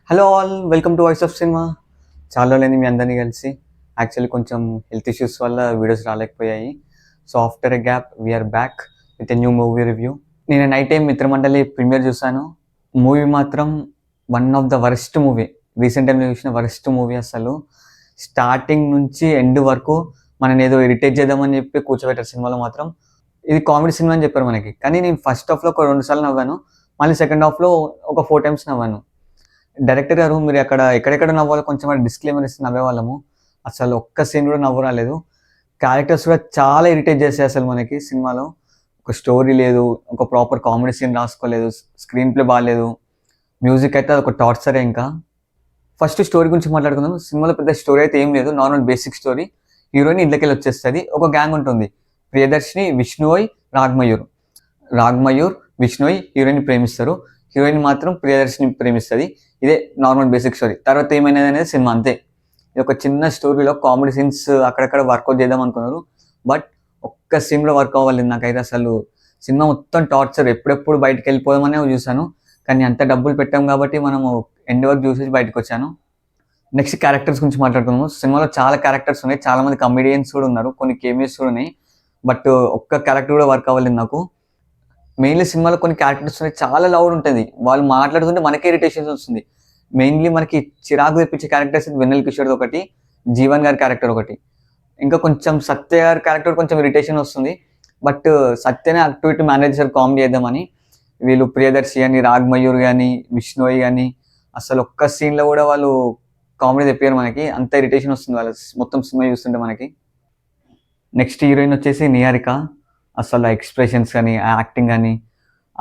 Hello all, welcome to voice of cinema. చాలా రోజులైంది మీ అందరినీ కలిసి. యాక్చువల్లీ కొంచెం హెల్త్ ఇష్యూస్ వల్ల వీడియోస్ రాలేకపోయాయి. So after a gap we are back with a new movie review. నేను నైట్ టైం మిత్రమండలి ప్రీమియర్ చూసాను. మూవీ మాత్రం one of the worst movie, recent టైంలో చూసిన వరస్ట్ మూవీ. అసలు స్టార్టింగ్ నుంచి ఎండ్ వరకు మనం ఏదో ఇరిటేట్ చేద్దామని చెప్పి కూర్చోబెట్టారు సినిమాలో. మాత్రం ఇది కామెడీ సినిమా అని చెప్పారు మనకి, కానీ నేను ఫస్ట్ హాఫ్లో ఒక 2 సార్లు నవ్వాను, మళ్ళీ సెకండ్ హాఫ్లో ఒక 4 టైమ్స్ నవ్వాను. డైరెక్టర్ గారు మీరు అక్కడ ఎక్కడెక్కడ నవ్వాలో కొంచెం డిస్క్లైమర్ ఇస్తే నవ్వేవాళ్ళము. అసలు ఒక్క సీన్ కూడా నవ్వు రాలేదు. క్యారెక్టర్స్ కూడా చాలా ఇరిటేట్ చేస్తాయి అసలు మనకి సినిమాలో. ఒక స్టోరీ లేదు, ఒక ప్రాపర్ కామెడీ సీన్ రాసుకోలేదు, స్క్రీన్ ప్లే బాగాలేదు, మ్యూజిక్ అయితే ఒక టార్చరే. ఇంకా ఫస్ట్ స్టోరీ గురించి మాట్లాడుకుందాం. సినిమాలో పెద్ద స్టోరీ అయితే ఏం లేదు, నార్మల్ బేసిక్ స్టోరీ. హీరోయిన్ ఇళ్ళకెళ్ళి వచ్చేస్తుంది, ఒక గ్యాంగ్ ఉంటుంది. ప్రియదర్శిని, విష్ణుయ్, రాగ్మయూర్. రాగ్మయూర్, విష్ణుయ్ హీరోయిన్ ప్రేమిస్తారు. హీరోయిన్ మాత్రం ప్రియదర్శిని ప్రేమిస్తుంది. ఇదే నార్మల్ బేసిక్ స్టోరీ. తర్వాత ఏమైనది అనేది సినిమా అంతే. ఇది ఒక చిన్న స్టోరీలో కామెడీ సీన్స్ అక్కడక్కడ వర్కౌట్ చేద్దాం అనుకున్నారు, బట్ ఒక్క సీన్లో వర్క్ అవ్వాలి. నాకైతే అసలు సినిమా మొత్తం టార్చర్. ఎప్పుడెప్పుడు బయటకు వెళ్ళిపోదామనే చూశాను, కానీ అంత డబ్బులు పెట్టాం కాబట్టి మనము ఎండ్ వరకు చూసేసి బయటకు వచ్చాను. నెక్స్ట్ క్యారెక్టర్స్ గురించి మాట్లాడుకున్నాము. సినిమాలో చాలా క్యారెక్టర్స్ ఉన్నాయి, చాలా మంది కమెడియన్స్ కూడా ఉన్నారు, కొన్ని కేమియోస్ కూడా ఉన్నాయి, బట్ ఒక్క క్యారెక్టర్ కూడా వర్క్ అవ్వలేదు నాకు. మెయిన్లీ సినిమాలో కొన్ని క్యారెక్టర్స్ ఉన్నాయి, చాలా లౌడ్ ఉంటుంది, వాళ్ళు మాట్లాడుతుంటే మనకే ఇరిటేషన్ వస్తుంది. మెయిన్లీ మనకి చిరాకు తెప్పించే క్యారెక్టర్స్ వెన్నెల కిషోర్ ఒకటి, జీవన్ గారి క్యారెక్టర్ ఒకటి, ఇంకా కొంచెం సత్య గారి క్యారెక్టర్ కొంచెం ఇరిటేషన్ వస్తుంది. బట్ సత్యనే అటు ఇటు మేనేజ్ చేశారు కామెడీ చేద్దామని. వీళ్ళు ప్రియదర్శి కానీ, రాగ్మయూర్ కానీ, విష్ణోయ్ కానీ అసలు ఒక్క సీన్లో కూడా వాళ్ళు కామెడీ తెప్పారు మనకి. అంత ఇరిటేషన్ వస్తుంది వాళ్ళ మొత్తం సినిమా చూస్తుంటే మనకి. నెక్స్ట్ హీరోయిన్ వచ్చేసి నిహారిక. అసలు ఎక్స్ప్రెషన్స్ కానీ, యాక్టింగ్ కానీ,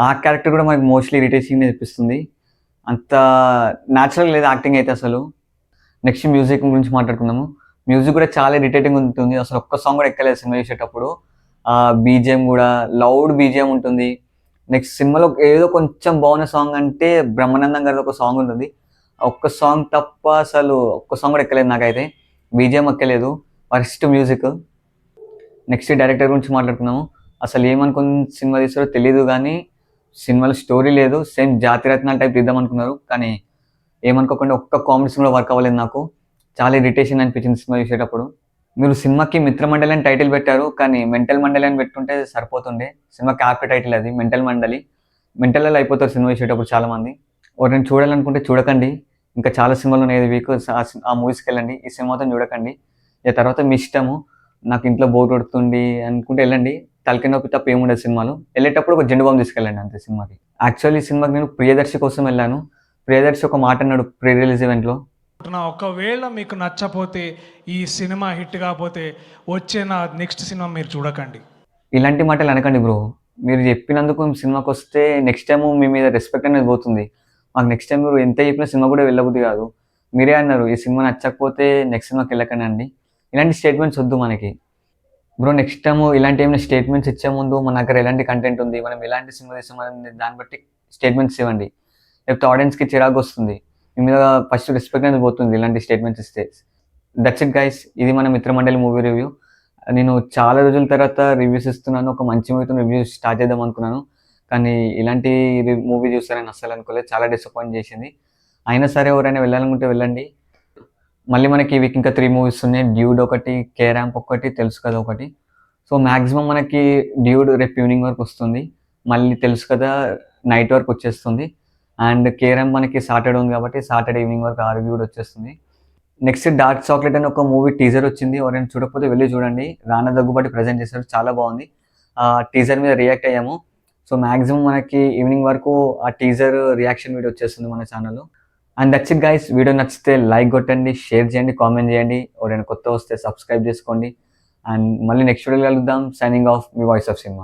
ఆ క్యారెక్టర్ కూడా మనకి మోస్ట్లీ ఇరిటేషన్ తెప్పిస్తుంది. అంత న్యాచురల్ లేదు యాక్టింగ్ అయితే అసలు. నెక్స్ట్ మ్యూజిక్ గురించి మాట్లాడుకుందాము. మ్యూజిక్ కూడా చాలా ఇరిటేటింగ్ ఉంటుంది. అసలు ఒక్క సాంగ్ కూడా ఎక్కలేదు సినిమా చూసేటప్పుడు. బీజిఎం కూడా లౌడ్ బీజిఎం ఉంటుంది. నెక్స్ట్ సినిమాలో ఏదో కొంచెం బాగున్న సాంగ్ అంటే బ్రహ్మానందం గారిది ఒక సాంగ్ ఉంటుంది. ఒక్క సాంగ్ తప్ప అసలు ఒక్క సాంగ్ కూడా ఎక్కలేదు నాకైతే. బీజిఎం ఎక్కలేదు, ఫస్ట్ మ్యూజిక్. నెక్స్ట్ డైరెక్టర్ గురించి మాట్లాడుకుందాము. అసలు ఏమనుకుని సినిమా తీస్తారో తెలియదు, కానీ సినిమాలో స్టోరీ లేదు. సేమ్ జాతిరత్నాలు టైప్ తీద్దాం అనుకున్నారు, కానీ ఏమనుకోకుండా ఒక్క కామెడీ సినిమా వర్క్ అవ్వలేదు నాకు. చాలా ఇరిటేషన్ అనిపించింది సినిమా చూసేటప్పుడు. మీరు సినిమాకి మిత్రమండలి అని టైటిల్ పెట్టారు, కానీ మెంటల్ మండలి అని పెట్టుంటే సరిపోతుండే. సినిమా క్యాప్ టైటిల్ అది, మెంటల్ మండలి. మెంటల్లో అయిపోతారు సినిమా చూసేటప్పుడు చాలామంది. ఎవరైనా చూడాలనుకుంటే చూడకండి, ఇంకా చాలా సినిమాలు ఉన్నాయి వీక్, ఆ మూవీస్కి వెళ్ళండి. ఈ సినిమాతో చూడకండి. ఇక తర్వాత మీ ఇష్టము. నాకు ఇంట్లో బోర్ కొడుతుంది అనుకుంటే వెళ్ళండి, తలకి నొప్పి తప్ప ఏముండదు సినిమాలో. వెళ్ళేటప్పుడు ఒక జెండు బాంబు తీసుకెళ్ళండి అంతే సినిమాకి. యాక్చువల్లీ ఈ సినిమాకి నేను ప్రియదర్శి కోసం వెళ్ళాను. ప్రియదర్శి ఒక మాట అన్నాడు ప్రీ రిలీజ్ ఈవెంట్లో. ఒకవేళ మీకు నచ్చపోతే, ఈ సినిమా హిట్ కాకపోతే వచ్చే నా నెక్స్ట్ సినిమా మీరు చూడకండి. ఇలాంటి మాటలు అనకండి బ్రో. మీరు చెప్పినందుకు సినిమాకి వస్తే నెక్స్ట్ టైం మీ మీద రెస్పెక్ట్ అనేది పోతుంది. మాకు నెక్స్ట్ టైం మీరు ఎంత చెప్పిన సినిమా కూడా వెళ్ళబుద్ది కాదు. మీరే అన్నారు ఈ సినిమా నచ్చకపోతే నెక్స్ట్ సినిమాకి వెళ్ళకండి అండి. ఇలాంటి స్టేట్మెంట్స్ వద్దు మనకి బ్రో. నెక్స్ట్ టైం ఇలాంటి ఏమైనా స్టేట్మెంట్స్ ఇచ్చే ముందు మన దగ్గర ఎలాంటి కంటెంట్ ఉంది, మనం ఎలాంటి సినిమా తీస్తామని దాన్ని బట్టి స్టేట్మెంట్స్ ఇవ్వండి. లేకపోతే ఆడియన్స్కి చిరాకు వస్తుంది, మీ మీద ఫస్ట్ రెస్పెక్ట్ అనేది పోతుంది ఇలాంటి స్టేట్మెంట్స్ ఇస్తే. దట్స్ ఇట్ గైస్, ఇది మన మిత్రమండలి మూవీ రివ్యూ. నేను చాలా రోజుల తర్వాత రివ్యూస్ ఇస్తున్నాను. ఒక మంచి మూవీతో రివ్యూ స్టార్ట్ చేద్దాం అనుకున్నాను, కానీ ఇలాంటి మూవీ చూస్తారని అస్సలు అనుకోలేదు. చాలా డిసప్పాయింట్ చేసింది. అయినా సరే ఎవరైనా వెళ్ళాలనుకుంటే వెళ్ళండి. మళ్ళీ మనకి ఈ వీక్ ఇంకా 3 మూవీస్ ఉన్నాయి. డ్యూడ్ ఒకటి, కే ర్యాంప్ ఒకటి, తెలుసు కదా ఒకటి. సో మ్యాక్సిమం మనకి డ్యూడ్ రేపు ఈవినింగ్ వరకు వస్తుంది, మళ్ళీ తెలుసు కదా నైట్ వరకు వచ్చేస్తుంది. అండ్ కే ర్యాంప్ మనకి సాటర్డే ఉంది కాబట్టి సాటర్డే ఈవినింగ్ వరకు ఆ రివ్యూ కూడా వచ్చేస్తుంది. నెక్స్ట్ డార్క్ చాక్లెట్ అని ఒక మూవీ టీజర్ వచ్చింది, ఎవరైనా చూడకపోతే వెళ్ళి చూడండి. రానా దగ్గుబాటి ప్రజెంట్ చేశారు, చాలా బాగుంది. ఆ టీజర్ మీద రియాక్ట్ అయ్యాము. సో మ్యాక్సిమం మనకి ఈవినింగ్ వరకు ఆ టీజర్ రియాక్షన్ వీడియో వచ్చేస్తుంది మన ఛానల్లో. And that's it guys. Video నచ్చితే లైక్ కొట్టండి, షేర్ చేయండి, కామెంట్ చేయండి. ఎవరైనా కొత్త వస్తే సబ్స్క్రైబ్ చేసుకోండి. అండ్ మళ్ళీ నెక్స్ట్ వీడియో కలుద్దాం. Signing off, me voice of cinema.